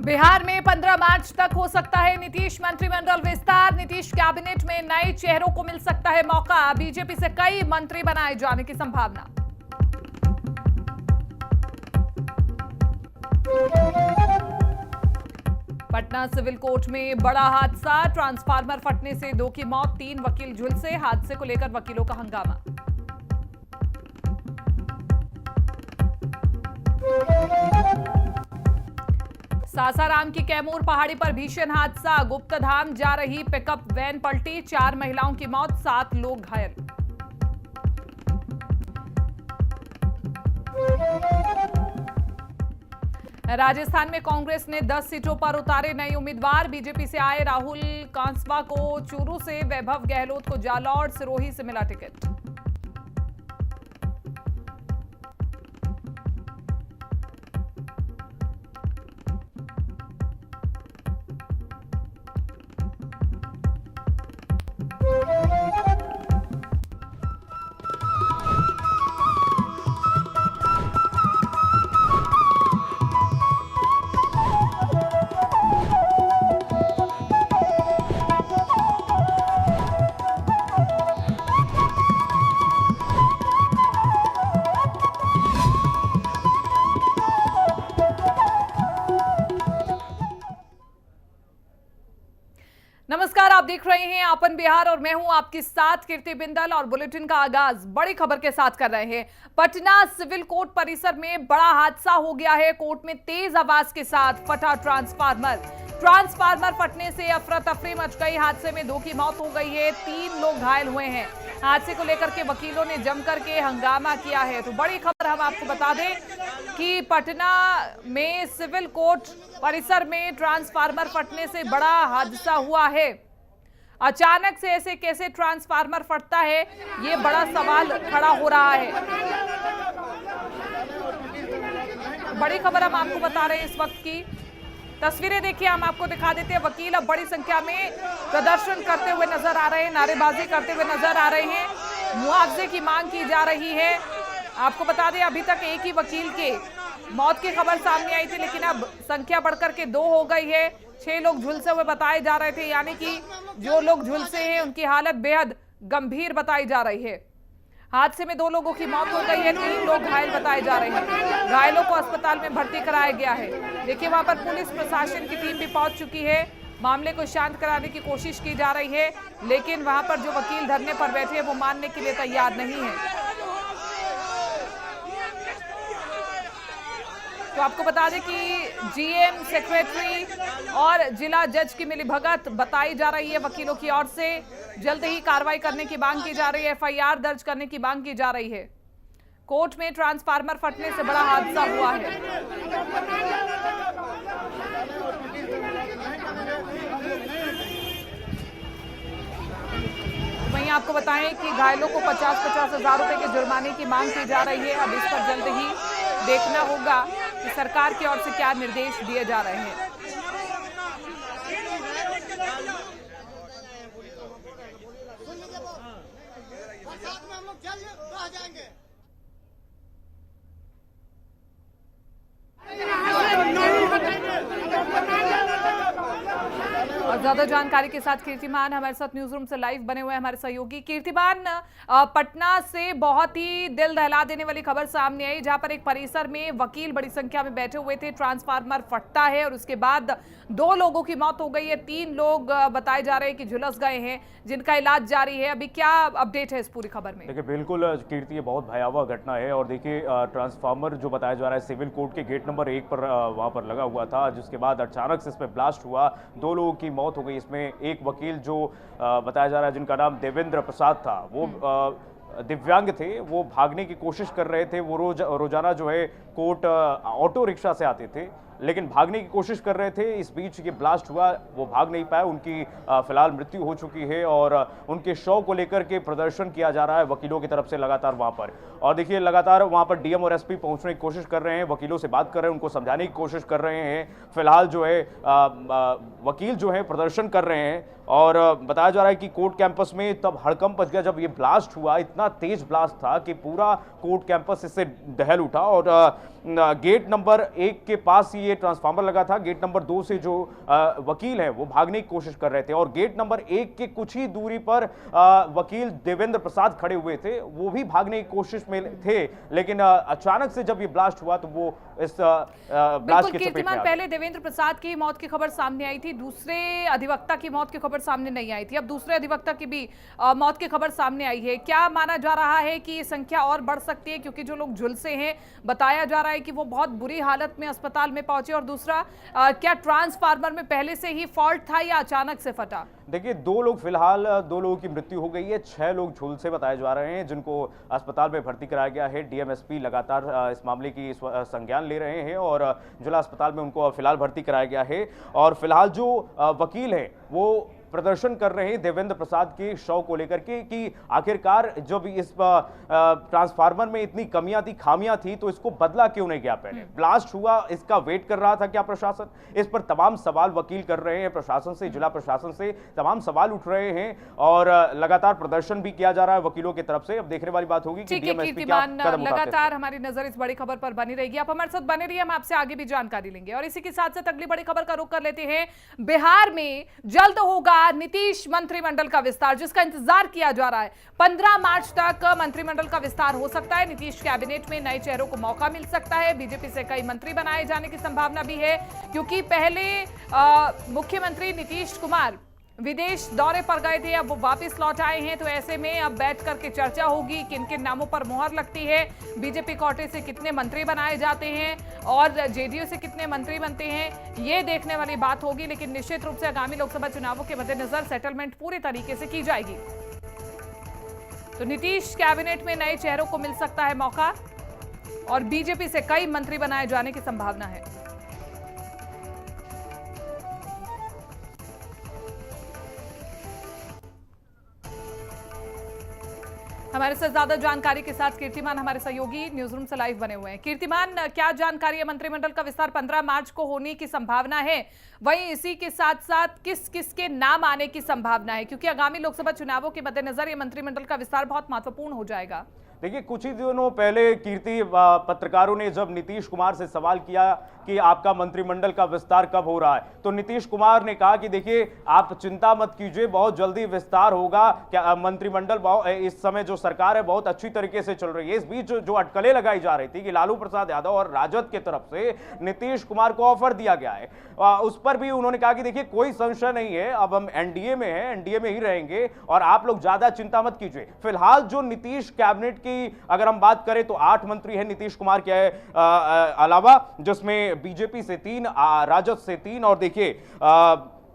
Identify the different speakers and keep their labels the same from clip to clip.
Speaker 1: बिहार में 15 मार्च तक हो सकता है नीतीश मंत्रिमंडल विस्तार। नीतीश कैबिनेट में नए चेहरों को मिल सकता है मौका। बीजेपी से कई मंत्री बनाए जाने की संभावना। पटना सिविल कोर्ट में बड़ा हादसा, ट्रांसफार्मर फटने से 2 की मौत, 3 वकील झुलसे। हादसे को लेकर वकीलों का हंगामा। सासाराम की कैमूर पहाड़ी पर भीषण हादसा, गुप्तधाम जा रही पिकअप वैन पलटी, 4 महिलाओं की मौत, 7 लोग घायल। राजस्थान में कांग्रेस ने 10 सीटों पर उतारे नए उम्मीदवार। बीजेपी से आए राहुल कांसवा को चूरू से, वैभव गहलोत को जालौर सिरोही से मिला टिकट। नमस्कार, आप देख रहे हैं आपन बिहार और मैं हूं आपके साथ कीर्ति बिंदल। और बुलेटिन का आगाज बड़ी खबर के साथ कर रहे हैं। पटना सिविल कोर्ट परिसर में बड़ा हादसा हो गया है। कोर्ट में तेज आवाज के साथ फटा ट्रांसफार्मर फटने से अफरा तफरी मच गई। हादसे में 2 की मौत हो गई है, 3 लोग घायल हुए हैं। हादसे को लेकर के वकीलों ने जमकर के हंगामा किया है। तो बड़ी खबर हम आपको बता दें कि पटना में सिविल कोर्ट परिसर में ट्रांसफार्मर फटने से बड़ा हादसा हुआ है। अचानक से ऐसे कैसे ट्रांसफार्मर फटता है, ये बड़ा सवाल खड़ा हो रहा है। बड़ी खबर हम आपको बता रहे हैं इस वक्त की। तस्वीरें देखिए, हम आपको दिखा देते हैं। वकील अब बड़ी संख्या में प्रदर्शन करते हुए नजर आ रहे हैं, नारेबाजी करते हुए नजर आ रहे हैं। मुआवजे की मांग की जा रही है। आपको बता दें, अभी तक एक ही वकील के मौत की खबर सामने आई थी, लेकिन अब संख्या बढ़कर के 2 हो गई है। 6 लोग झुलसे हुए बताए जा रहे थे, यानी कि जो लोग झुलसे हैं उनकी हालत बेहद गंभीर बताई जा रही है। हादसे में 2 लोगों की मौत हो गई है, 3 लोग घायल बताए जा रहे हैं। घायलों को अस्पताल में भर्ती कराया गया है। देखिए, वहां पर पुलिस प्रशासन की टीम भी पहुंच चुकी है। मामले को शांत कराने की कोशिश की जा रही है, लेकिन वहां पर जो वकील धरने पर बैठे हैं वो मानने के लिए तैयार नहीं है। तो आपको बता दें कि जीएम, सेक्रेटरी और जिला जज की मिलीभगत बताई जा रही है वकीलों की ओर से। जल्द ही कार्रवाई करने की मांग की जा रही है, एफआईआर दर्ज करने की मांग की जा रही है। कोर्ट में ट्रांसफार्मर फटने से बड़ा हादसा हुआ है। वहीं आपको बताएं कि घायलों को 50-50 हजार रुपए के जुर्माने की मांग की जा रही है। अब इस पर जल्द ही देखना होगा कि सरकार की ओर से क्या निर्देश दिए जा रहे हैं। और ज्यादा जानकारी के साथ कीर्तिमान हमारे साथ न्यूज रूम से लाइव बने हुए हैं हमारे सहयोगी। कीर्तिमान, पटना से बहुत ही दिल दहला देने वाली खबर सामने आई, जहां पर एक परिसर में वकील बड़ी संख्या में बैठे हुए थे। ट्रांसफार्मर फटता है और उसके बाद 2 लोगों की मौत हो गई है, 3 लोग बताए जा रहे हैं कि झुलस गए हैं, जिनका इलाज जारी है। अभी क्या अपडेट है इस पूरी खबर में?
Speaker 2: देखिए, बिल्कुल कीर्ति, ये बहुत भयावह घटना है। और देखिए, ट्रांसफार्मर जो बताया जा रहा है सिविल कोर्ट के गेट नंबर 1 पर वहां पर लगा हुआ था, जिसके बाद अचानक से इसमें ब्लास्ट हुआ, 2 लोगों की मौत हो गई। इसमें एक वकील जो बताया जा रहा है, जिनका नाम देवेंद्र प्रसाद था, वो दिव्यांग थे, वो भागने की कोशिश कर रहे थे। वो रोजाना जो है कोर्ट ऑटो रिक्शा से आते थे, लेकिन भागने की कोशिश कर रहे थे। इस बीच ये ब्लास्ट हुआ, वो भाग नहीं पाए। उनकी फिलहाल मृत्यु हो चुकी है और उनके शव को लेकर के प्रदर्शन किया जा रहा है वकीलों की तरफ से लगातार वहां पर। और देखिए, लगातार वहां पर डीएम और एसपी पहुंचने की कोशिश कर रहे हैं, वकीलों से बात कर रहे हैं, उनको समझाने की कोशिश कर रहे हैं। फिलहाल जो है वकील जो है प्रदर्शन कर रहे हैं और बताया जा रहा है कि कोर्ट कैंपस में तब हड़कंप मच गया जब ये ब्लास्ट हुआ। इतना तेज ब्लास्ट था कि पूरा कोर्ट कैंपस इससे दहल उठा और गेट नंबर 1 के पास ही ये ट्रांसफार्मर लगा था। गेट नंबर 2 से जो वकील हैं वो भागने की कोशिश कर रहे थे और गेट नंबर 1 के कुछ ही दूरी पर वकील देवेंद्र प्रसाद खड़े हुए थे, वो भी भागने की कोशिश में थे, लेकिन अचानक से जब ये ब्लास्ट हुआ तो वो इस ब्लास्ट के चपेट में आ गए।
Speaker 1: पहले देवेंद्र प्रसाद की मौत की खबर सामने आई थी, दूसरे अधिवक्ता की मौत की खबर सामने नहीं आई थी, अब दूसरे अधिवक्ता की भी मौत की खबर सामने आई है। क्या माना जा रहा है कि ये संख्या और बढ़ सकती है, क्योंकि जो लोग झुलसे हैं बताया जा रहा है कि वो बहुत बुरी हालत में अस्पताल में पहुंचे, और दूसरा क्या ट्रांसफार्मर में पहले से ही फॉल्ट था या अचानक से फटा?
Speaker 2: देखिए, दो लोगों की मृत्यु हो गई है, 6 लोग झुलसे बताए जा रहे हैं जिनको अस्पताल में भर्ती कराया गया है। डीएमएसपी लगातार इस मामले की संज्ञान ले रहे हैं और जिला अस्पताल में उनको फिलहाल भर्ती कराया गया है। और फिलहाल जो वकील हैं वो प्रदर्शन कर रहे हैं देवेंद्र प्रसाद के शव को लेकर के कि आखिरकार जब इस ट्रांसफार्मर में इतनी कमियां थी, खामियां थी, तो इसको बदला क्यों नहीं गया पहले? ब्लास्ट हुआ, इसका वेट कर रहा था क्या प्रशासन? इस पर तमाम सवाल वकील कर रहे हैं, प्रशासन से, जिला प्रशासन से तमाम सवाल उठ रहे हैं और लगातार प्रदर्शन भी किया जा रहा है वकीलों की तरफ से। अब देखने वाली बात होगी कि डीएमएसपी क्या कदम उठाते हैं।
Speaker 1: लगातार हमारी नजर इस बड़ी खबर पर बनी रहेगी, आप हमारे साथ बने रहिए, हम आपसे आगे भी जानकारी लेंगे। और इसी के साथ साथ अगली बड़ी खबर का रुख कर लेते हैं। बिहार में जल्द होगा नीतीश मंत्रिमंडल का विस्तार, जिसका इंतजार किया जा रहा है। 15 मार्च तक मंत्रिमंडल का विस्तार हो सकता है। नीतीश कैबिनेट में नए चेहरों को मौका मिल सकता है। बीजेपी से कई मंत्री बनाए जाने की संभावना भी है, क्योंकि पहले मुख्यमंत्री नीतीश कुमार विदेश दौरे पर गए थे, अब वो वापस लौट आए हैं। तो ऐसे में अब बैठ करके चर्चा होगी किन किन नामों पर मुहर लगती है, बीजेपी कोटे से कितने मंत्री बनाए जाते हैं और जेडीयू से कितने मंत्री बनते हैं, ये देखने वाली बात होगी। लेकिन निश्चित रूप से आगामी लोकसभा चुनावों के मद्देनजर सेटलमेंट पूरी तरीके से की जाएगी। तो नीतीश कैबिनेट में नए चेहरों को मिल सकता है मौका और बीजेपी से कई मंत्री बनाए जाने की संभावना है। हमारे साथ ज्यादा जानकारी के साथ कीर्तिमान हमारे सहयोगी न्यूज रूम से लाइव बने हुए हैं। कीर्तिमान, क्या जानकारी है? मंत्रिमंडल का विस्तार 15 मार्च को होने की संभावना है, वहीं इसी के साथ साथ किस किस के नाम आने की संभावना है, क्योंकि आगामी लोकसभा चुनावों के मद्देनजर ये मंत्रिमंडल का विस्तार बहुत महत्वपूर्ण हो जाएगा।
Speaker 2: देखिए, कुछ ही दिनों पहले कीर्ति पत्रकारों ने जब नीतीश कुमार से सवाल किया कि आपका मंत्रिमंडल का विस्तार कब हो रहा है, तो नीतीश कुमार ने कहा कि देखिए, आप चिंता मत कीजिए, बहुत जल्दी विस्तार होगा। क्या मंत्रिमंडल इस समय जो सरकार है बहुत अच्छी तरीके से चल रही है। इस बीच जो अटकलें लगाई जा रही थी कि लालू प्रसाद यादव और राजद की तरफ से नीतीश कुमार को ऑफर दिया गया है, उस पर भी उन्होंने कहा कि देखिए, कोई संशय नहीं है, अब हम एनडीए में हैं, एनडीए में ही रहेंगे और आप लोग ज्यादा चिंता मत कीजिए। फिलहाल जो नीतीश कैबिनेट की अगर हम बात करें तो 8 मंत्री हैं नीतीश कुमार के अलावा, जिसमें बीजेपी से 3, राजद से 3 और देखिए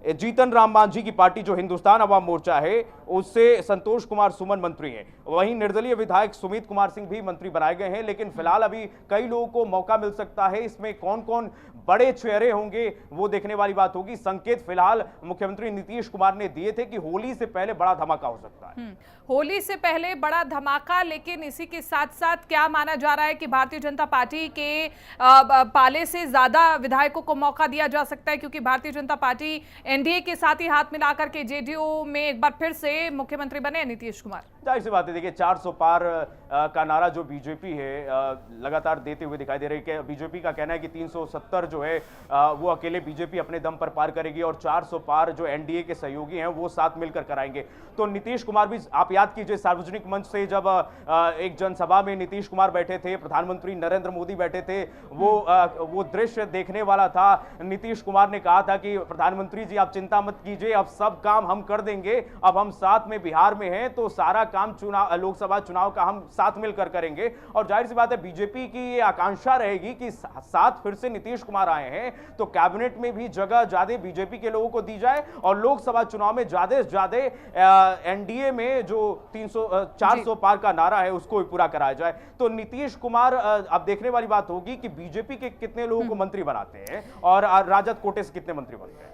Speaker 2: जीतन राम मांझी की पार्टी जो हिंदुस्तान अवाम मोर्चा है उससे संतोष कुमार सुमन मंत्री हैं। वहीं निर्दलीय विधायक सुमित कुमार सिंह भी मंत्री बनाए गए हैं। लेकिन फिलहाल अभी कई लोगों को मौका मिल सकता है, इसमें कौन कौन बड़े चेहरे होंगे वो देखने वाली बात होगी। संकेत फिलहाल मुख्यमंत्री नीतीश कुमार ने दिए थे कि होली से पहले बड़ा धमाका हो सकता है।
Speaker 1: होली से पहले बड़ा धमाका, लेकिन इसी के साथ साथ क्या माना जा रहा है कि भारतीय जनता पार्टी के पाले से ज्यादा विधायकों को मौका दिया जा सकता है, क्योंकि भारतीय जनता पार्टी एनडीए के साथ ही हाथ मिलाकर के जेडीयू में एक बार फिर से मुख्यमंत्री बने नीतीश कुमार।
Speaker 2: जाहिर सी बात है, देखिए 400 पार का नारा जो बीजेपी है लगातार देते हुए दिखाई दे रही है। बीजेपी का कहना है कि 370 जो है वो अकेले बीजेपी अपने दम पर पार करेगी और 400 पार जो एनडीए के सहयोगी हैं वो साथ मिलकर कराएंगे। तो नीतीश कुमार भी, आप याद कीजिए सार्वजनिक मंच से जब एक जनसभा में नीतीश कुमार बैठे थे, प्रधानमंत्री नरेंद्र मोदी बैठे थे, वो दृश्य देखने वाला था। नीतीश कुमार ने कहा था कि प्रधानमंत्री जी आप चिंता मत कीजिए, अब सब काम हम कर देंगे, अब हम साथ में बिहार में हैं तो सारा काम लोकसभा चुनाव का हम साथ मिलकर करेंगे। और जाहिर सी बात है बीजेपी की ये आकांक्षा रहेगी कि साथ फिर से नीतीश कुमार आए हैं तो कैबिनेट में भी जगह ज्यादा बीजेपी के लोगों को दी जाए और लोकसभा चुनाव में ज्यादा से ज्यादा एनडीए में जो 400 पार का नारा है उसको भी पूरा कराया जाए। तो नीतीश कुमार, अब देखने वाली बात होगी कि बीजेपी के कितने लोगों को मंत्री बनाते हैं और राजद कोटे से कितने मंत्री बनते हैं।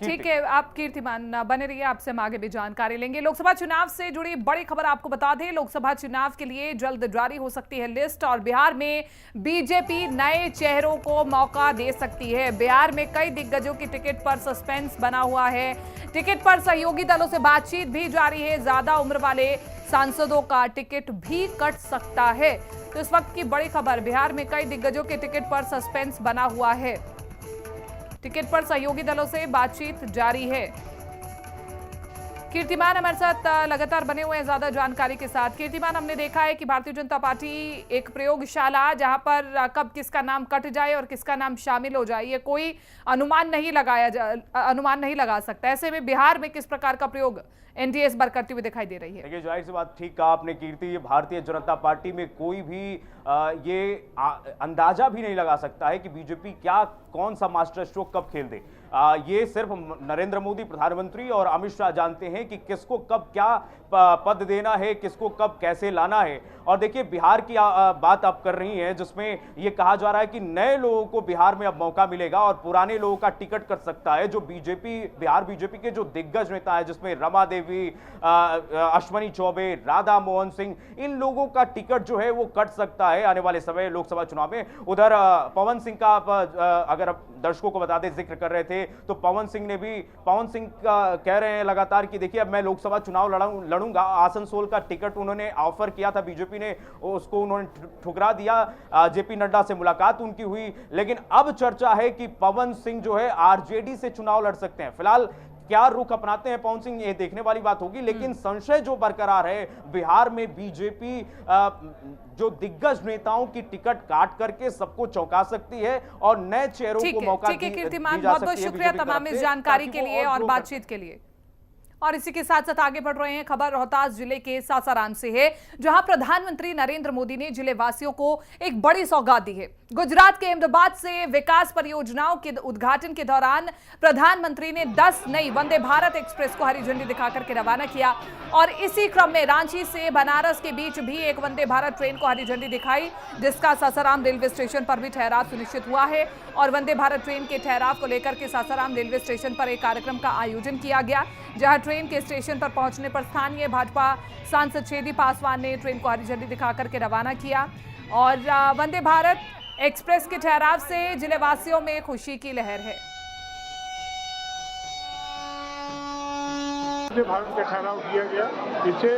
Speaker 1: ठीक है, आप कीर्तिमान बने रहिए, आपसे हम आगे भी जानकारी लेंगे। लोकसभा चुनाव से जुड़ी बड़ी खबर आपको बता दें, लोकसभा चुनाव के लिए जल्द जारी हो सकती है लिस्ट और बिहार में बीजेपी नए चेहरों को मौका दे सकती है। बिहार में कई दिग्गजों की टिकट पर सस्पेंस बना हुआ है, टिकट पर सहयोगी दलों से बातचीत भी जारी है, ज्यादा उम्र वाले सांसदों का टिकट भी कट सकता है। तो इस वक्त की बड़ी खबर, बिहार में कई दिग्गजों के टिकट पर सस्पेंस बना हुआ है, टिकट पर सहयोगी दलों से बातचीत जारी है। कीर्तिमान हमारे साथ लगातार बने हुए हैं ज्यादा जानकारी के साथ। कीर्तिमान, हमने देखा है कि भारतीय जनता पार्टी एक प्रयोगशाला जहां पर कब किसका नाम कट जाए और किसका नाम शामिल हो जाए, ये कोई अनुमान नहीं लगा सकता। ऐसे में बिहार में किस प्रकार का प्रयोग एनडीए इस बार करती हुई दिखाई दे रही है?
Speaker 2: देखिए, जाहिर सी बात, ठीक कहा आपने कीर्ति, ये भारतीय जनता पार्टी में कोई भी अंदाजा भी नहीं लगा सकता है कि बीजेपी कौन सा मास्टर स्ट्रोक कब खेल दे। ये सिर्फ नरेंद्र मोदी प्रधानमंत्री और अमित शाह जानते हैं कि किसको कब क्या पद देना है, किसको कब कैसे लाना है। और देखिए, बिहार की बात आप कर रही हैं, जिसमें ये कहा जा रहा है कि नए लोगों को बिहार में अब मौका मिलेगा और पुराने लोगों का टिकट कट सकता है। जो बिहार बीजेपी के जो दिग्गज नेता है, जिसमें रमा देवी, अश्वनी चौबे, राधा मोहन सिंह, इन लोगों का टिकट जो है वो कट सकता है आने वाले समय लोकसभा चुनाव में। उधर पवन सिंह का अगर आप दर्शकों को बता दें, जिक्र कर रहे थे, तो पवन सिंह कह रहे हैं लगातार कि देखिए, अब मैं लोकसभा चुनाव लड़ूंगा। आसनसोल का टिकट उन्होंने ऑफर किया था बीजेपी ने, उसको उन्होंने ठुकरा दिया। जेपी नड्डा से मुलाकात उनकी हुई, लेकिन अब चर्चा है कि पवन सिंह जो है आरजेडी से चुनाव लड़ सकते हैं। फिलहाल क्या रुख अपनाते हैं पवन सिंह, ये देखने वाली बात होगी। लेकिन संशय जो बरकरार है, बिहार में बीजेपी जो दिग्गज नेताओं की टिकट काट करके सबको चौंका सकती है और नए चेहरों को मौका दी जा सकती है।
Speaker 1: कीर्तिमान, बहुत बहुत शुक्रिया तमाम इस जानकारी के लिए और बातचीत के लिए। और इसी के साथ साथ आगे बढ़ रहे हैं, खबर रोहतास जिले के सासाराम से है, जहां प्रधानमंत्री नरेंद्र मोदी ने जिले वासियों को एक बड़ी सौगात दी है। गुजरात के अहमदाबाद से विकास परियोजनाओं के उद्घाटन के दौरान प्रधानमंत्री ने 10 नई वंदे भारत एक्सप्रेस को हरी झंडी दिखाकर के रवाना किया और इसी क्रम में रांची से बनारस के बीच भी एक वंदे भारत ट्रेन को हरी झंडी दिखाई, जिसका सासाराम रेलवे स्टेशन पर भी ठहराव सुनिश्चित हुआ है। और वंदे भारत ट्रेन के ठहराव को लेकर के सासाराम रेलवे स्टेशन पर एक कार्यक्रम का आयोजन किया गया, जहां ट्रेन के स्टेशन पर पहुंचने पर स्थानीय भाजपा सांसद छेदी पासवान ने ट्रेन को हरी झंडी दिखाकर के रवाना किया। और वंदे भारत एक्सप्रेस के ठहराव से जिले वासियों में खुशी की लहर है।
Speaker 3: भारत का ठहराव किया गया, इसे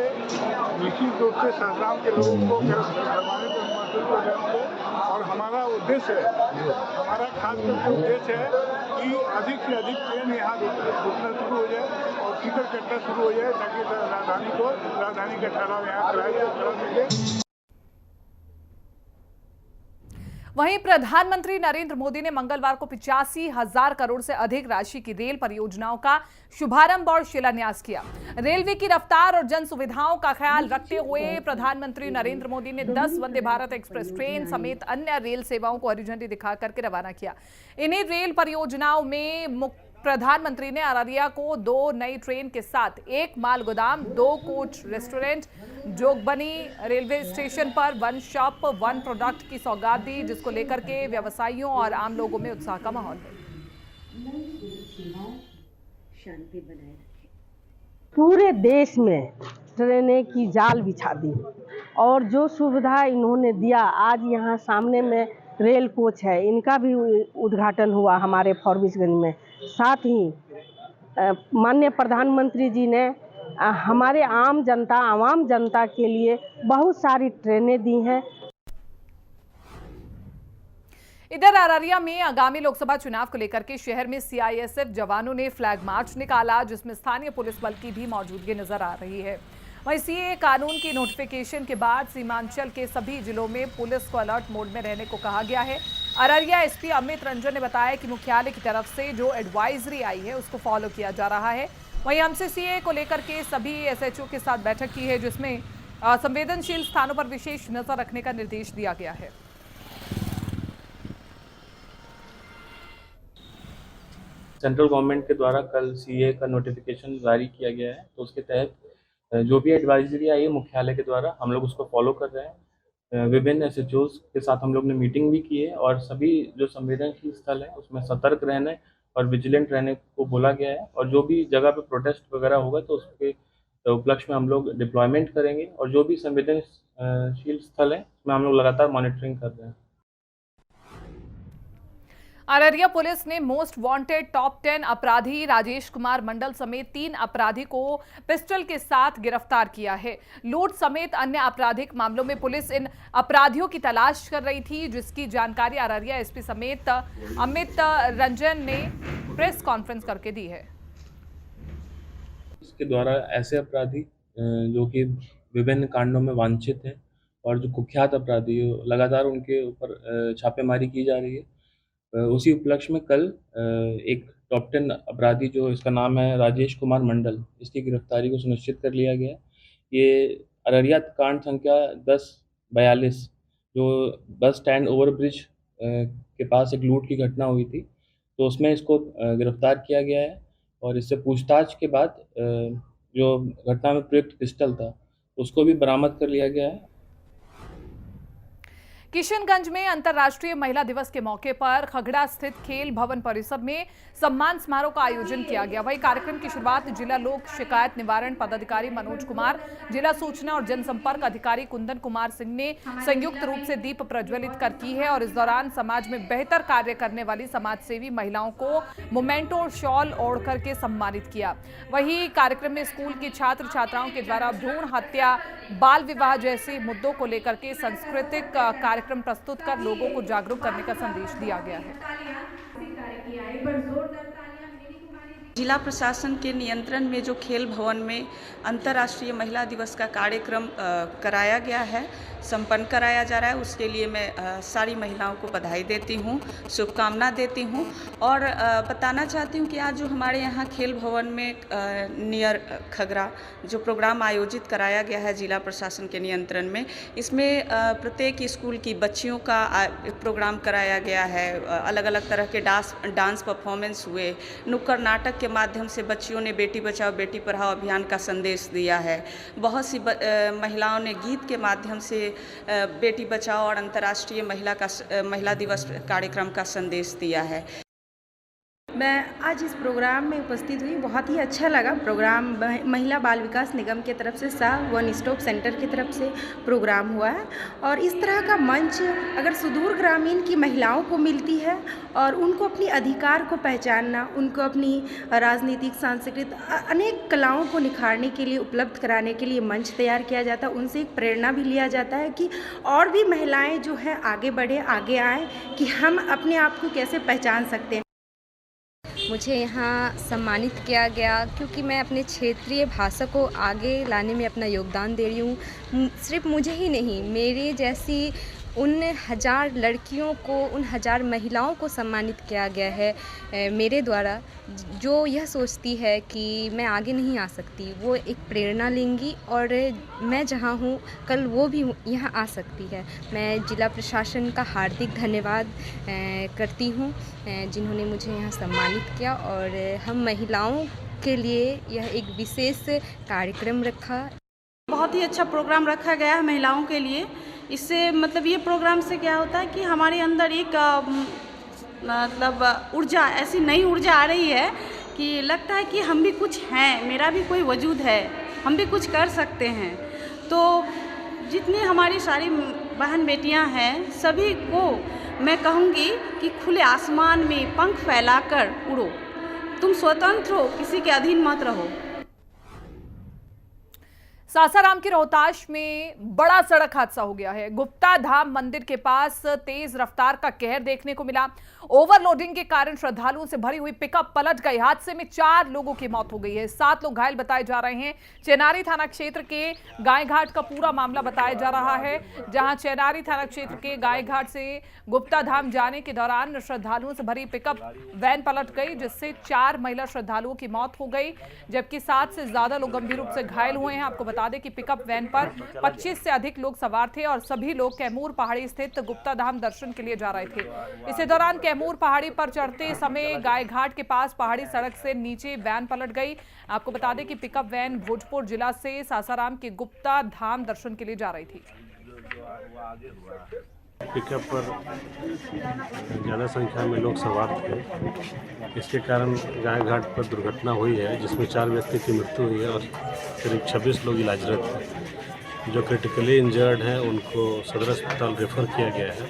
Speaker 3: निश्चित रूप से सासाराम के लोगों को करवाने को महसूस कर रहे हैं। और हमारा उद्देश्य है, हमारा खास करके उद्देश्य है कि अधिक से अधिक ट्रेन यहाँ रुकना शुरू हो जाए और टिकट कटना शुरू हो जाए, ताकि राजधानी का ठहराव यहाँ करा सके।
Speaker 1: वहीं प्रधानमंत्री नरेंद्र मोदी ने मंगलवार को 85,000 करोड़ से अधिक राशि की रेल परियोजनाओं का शुभारंभ और शिलान्यास किया। रेलवे की रफ्तार और जन सुविधाओं का ख्याल रखते हुए प्रधानमंत्री नरेंद्र मोदी ने 10 वंदे भारत एक्सप्रेस ट्रेन समेत अन्य रेल सेवाओं को हरी झंडी दिखाकर के रवाना किया। इन्हीं रेल परियोजनाओं में प्रधानमंत्री ने अररिया को 2 नई ट्रेन के साथ 1 माल गोदाम, 2 coach restaurant, Jogbani railway station पर 1 शॉप 1 प्रोडक्ट की सौगात दी, जिसको लेकर के व्यवसायियों और आम लोगों में उत्साह का माहौल है।
Speaker 4: पूरे देश में ट्रेनें की जाल बिछा दी और जो सुविधा इन्होंने दिया, आज यहाँ सामने में रेल कोच है, इनका भी उद्घाटन हुआ हमारे फॉरबिसगंज में। साथ ही माननीय प्रधानमंत्री जी ने हमारे आम जनता के लिए बहुत सारी ट्रेनें दी हैं।
Speaker 1: इधर अररिया में आगामी लोकसभा चुनाव को लेकर के शहर में सीआईएसएफ जवानों ने फ्लैग मार्च निकाला, जिसमें स्थानीय पुलिस बल की भी मौजूदगी नजर आ रही है। वहीं सीए कानून की नोटिफिकेशन के बाद सीमांचल के सभी जिलों में पुलिस को अलर्ट मोड में रहने को कहा गया है। अररिया एसपी अमित रंजन ने बताया कि मुख्यालय की तरफ से जो एडवाइजरी आई है उसको फॉलो किया जा रहा है। वहीं हमसे सीए को लेकर के सभी एसएचओ के साथ बैठक की है, जिसमें संवेदनशील स्थानों पर विशेष नजर रखने का निर्देश दिया गया है।
Speaker 5: सेंट्रल गवर्नमेंट के द्वारा कल सीए का नोटिफिकेशन जारी किया गया है, तो उसके तहत जो भी एडवाइजरी आई है मुख्यालय के द्वारा हम लोग उसको फॉलो कर रहे हैं। विभिन्न एसएचओज के साथ हम लोग ने मीटिंग भी की है और सभी जो संवेदनशील स्थल है उसमें सतर्क रहने और विजिलेंट रहने को बोला गया है। और जो भी जगह पे प्रोटेस्ट वगैरह होगा तो उसके उपलक्ष्य में हम लोग डिप्लॉयमेंट करेंगे, और जो भी संवेदनशील स्थल है उसमें हम लोग लगातार मॉनिटरिंग कर रहे हैं।
Speaker 1: अररिया पुलिस ने मोस्ट वांटेड टॉप 10 अपराधी राजेश कुमार मंडल समेत 3 अपराधी को पिस्टल के साथ गिरफ्तार किया है। लूट समेत अन्य आपराधिक मामलों में पुलिस इन अपराधियों की तलाश कर रही थी, जिसकी जानकारी अररिया एसपी समेत अमित रंजन ने प्रेस कॉन्फ्रेंस करके दी है।
Speaker 5: इसके द्वारा ऐसे अपराधी जो कि विभिन्न कांडों में वांछित हैं और जो कुख्यात अपराधी लगातार उनके ऊपर छापेमारी की जा रही है। उसी उपलक्ष्य में कल एक टॉप 10 अपराधी जो इसका नाम है राजेश कुमार मंडल, इसकी गिरफ्तारी को सुनिश्चित कर लिया गया। ये अररिया कांड संख्या 1042 जो बस स्टैंड ओवरब्रिज के पास एक लूट की घटना हुई थी, तो उसमें इसको गिरफ्तार किया गया है। और इससे पूछताछ के बाद जो घटना में प्रयुक्त पिस्टल था उसको भी बरामद कर लिया गया है।
Speaker 1: किशनगंज में अंतर्राष्ट्रीय महिला दिवस के मौके पर खगड़ा स्थित खेल भवन परिसर में सम्मान समारोह का आयोजन किया गया। वही कार्यक्रम की शुरुआत जिला लोक शिकायत निवारण पदाधिकारी मनोज कुमार, जिला सूचना और जनसंपर्क अधिकारी कुंदन कुमार सिंह ने संयुक्त रूप से दीप प्रज्वलित कर की है। और इस दौरान समाज में बेहतर कार्य करने वाली समाजसेवी महिलाओं को मोमेंटो और शॉल ओढ़ करके सम्मानित किया। वही कार्यक्रम में स्कूल के छात्र छात्राओं के द्वारा भ्रूण हत्या, बाल विवाह जैसे मुद्दों को लेकर के सांस्कृतिक कार्यक्रम प्रस्तुत कर लोगों को जागरूक करने का संदेश दिया गया है।
Speaker 6: जिला प्रशासन के नियंत्रण में जो खेल भवन में अंतर्राष्ट्रीय महिला दिवस का कार्यक्रम कराया गया है, संपन्न कराया जा रहा है, उसके लिए मैं सारी महिलाओं को बधाई देती हूँ, शुभकामना देती हूँ। और बताना चाहती हूँ कि आज जो हमारे यहाँ खेल भवन में नियर खगरा जो प्रोग्राम आयोजित कराया गया है जिला प्रशासन के नियंत्रण में, इसमें प्रत्येक स्कूल की बच्चियों का प्रोग्राम कराया गया है। अलग अलग तरह के डांस परफॉर्मेंस हुए, नुक्कड़ नाटक के माध्यम से बच्चियों ने बेटी बचाओ बेटी पढ़ाओ अभियान का संदेश दिया है। बहुत सी महिलाओं ने गीत के माध्यम से बेटी बचाओ और अंतर्राष्ट्रीय महिला दिवस कार्यक्रम का संदेश दिया है।
Speaker 7: मैं आज इस प्रोग्राम में उपस्थित हुई, बहुत ही अच्छा लगा। प्रोग्राम महिला बाल विकास निगम के तरफ से वन स्टॉप सेंटर की तरफ से प्रोग्राम हुआ है। और इस तरह का मंच अगर सुदूर ग्रामीण की महिलाओं को मिलती है और उनको अपनी अधिकार को पहचानना, उनको अपनी राजनीतिक, सांस्कृतिक अनेक कलाओं को निखारने के लिए, उपलब्ध कराने के लिए मंच तैयार किया जाता है, उनसे एक प्रेरणा भी लिया जाता है कि और भी महिलाएँ जो हैं आगे बढ़े, आगे आएँ कि हम अपने आप को कैसे पहचान सकते हैं।
Speaker 8: मुझे यहाँ सम्मानित किया गया क्योंकि मैं अपने क्षेत्रीय भाषा को आगे लाने में अपना योगदान दे रही हूँ। सिर्फ मुझे ही नहीं, मेरे जैसी उन 1000 लड़कियों को, उन 1000 महिलाओं को सम्मानित किया गया है मेरे द्वारा, जो यह सोचती है कि मैं आगे नहीं आ सकती, वो एक प्रेरणा लेंगी और मैं जहाँ हूँ कल वो भी यहाँ आ सकती है। मैं जिला प्रशासन का हार्दिक धन्यवाद करती हूँ जिन्होंने मुझे यहाँ सम्मानित किया। और हम महिलाओं के लिए यह एक विशेष कार्यक्रम रखा।
Speaker 7: बहुत ही अच्छा प्रोग्राम रखा गया है महिलाओं के लिए। इससे मतलब ये प्रोग्राम से क्या होता है कि हमारे अंदर एक मतलब ऊर्जा, ऐसी नई ऊर्जा आ रही है कि लगता है कि हम भी कुछ हैं, मेरा भी कोई वजूद है, हम भी कुछ कर सकते हैं। तो जितनी हमारी सारी बहन बेटियां हैं, सभी को मैं कहूँगी कि खुले आसमान में पंख फैलाकर उड़ो, तुम स्वतंत्र हो, किसी के अधीन मत रहो।
Speaker 1: सासाराम के रोहताश में बड़ा सड़क हादसा हो गया है। गुप्ता धाम मंदिर के पास तेज रफ्तार का कहर देखने को मिला। ओवरलोडिंग के कारण श्रद्धालुओं से भरी हुई पिकअप पलट गई। हादसे में 4 लोगों की मौत हो गई है, 7 लोग घायल बताए जा रहे हैं। चेनारी थाना क्षेत्र के गायघाट का पूरा मामला बताया जा रहा है, जहां चेनारी थाना क्षेत्र के गायघाट से गुप्ता धाम जाने के दौरान श्रद्धालुओं से भरी पिकअप वैन पलट गई, जिससे 4 महिला श्रद्धालुओं की मौत हो गई, जबकि 7 से ज्यादा लोग गंभीर रूप से घायल हुए हैं। आपको बता दें कि पिकअप वैन पर 25 से अधिक लोग सवार थे और सभी लोग कैमूर पहाड़ी स्थित गुप्ता धाम दर्शन के लिए जा रहे थे। इसी दौरान कैमूर पहाड़ी पर चढ़ते समय गायघाट के पास पहाड़ी सड़क से नीचे वैन पलट गई। आपको बता दें कि पिकअप वैन भोजपुर जिला से सासाराम के गुप्ता धाम दर्शन के लिए जा रही थी।
Speaker 9: पिकअप पर ज़्यादा संख्या में लोग सवार थे। इसके कारण गाय घाट पर दुर्घटना हुई है, जिसमें 4 व्यक्ति की मृत्यु हुई है और करीब 26 लोग इलाजरत हैं। जो क्रिटिकली इंजर्ड हैं उनको सदर अस्पताल रेफर किया गया है।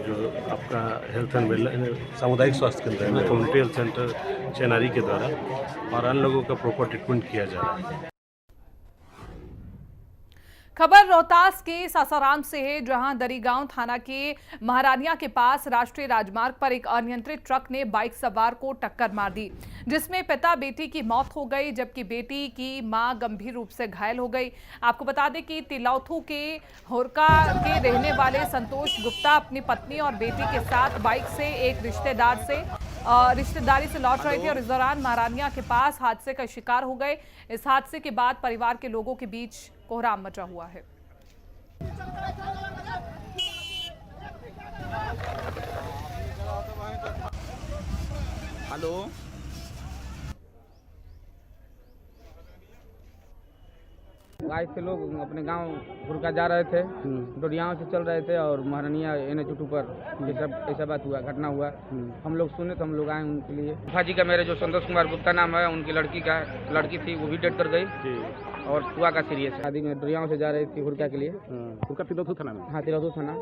Speaker 9: जो आपका हेल्थ एंड वेलनेस सामुदायिक स्वास्थ्य केंद्र है ना, कम्युनिटी हेल्थ सेंटर चेनारी के द्वारा, और अन्य लोगों का प्रॉपर ट्रीटमेंट किया जा रहा है।
Speaker 1: खबर रोहतास के सासाराम से है, जहां दरीगांव थाना के महारानिया के पास राष्ट्रीय राजमार्ग पर एक अनियंत्रित ट्रक ने बाइक सवार को टक्कर मार दी, जिसमें पिता बेटी की मौत हो गई, जबकि बेटी की मां गंभीर रूप से घायल हो गई। आपको बता दें कि तिलौथू के होरका के रहने वाले संतोष गुप्ता अपनी पत्नी और बेटी के साथ बाइक से एक रिश्तेदारी से लौट रहे थे और इस दौरान महारानिया के पास हादसे का शिकार हो गए। इस हादसे के बाद परिवार के लोगों के बीच कोहराम मचा हुआ है।
Speaker 10: हेलो, गाइस से लोग अपने गांव घुरका जा रहे थे, डोडियाओं से चल रहे थे और महारानिया NH 2 पर ऐसा बात हुआ, घटना हुआ। हम लोग सुने तो हम लोग आए उनके लिए। भाजी का मेरे जो संतोष कुमार गुप्ता नाम है, उनकी लड़की थी, वो भी डेथ कर गई और हुआ का सीरियस। शादी में डोडियाओं से जा रही थी घुरका के लिए।
Speaker 9: तिलौथू थाना में?
Speaker 10: हाँ, तिलौथू थाना।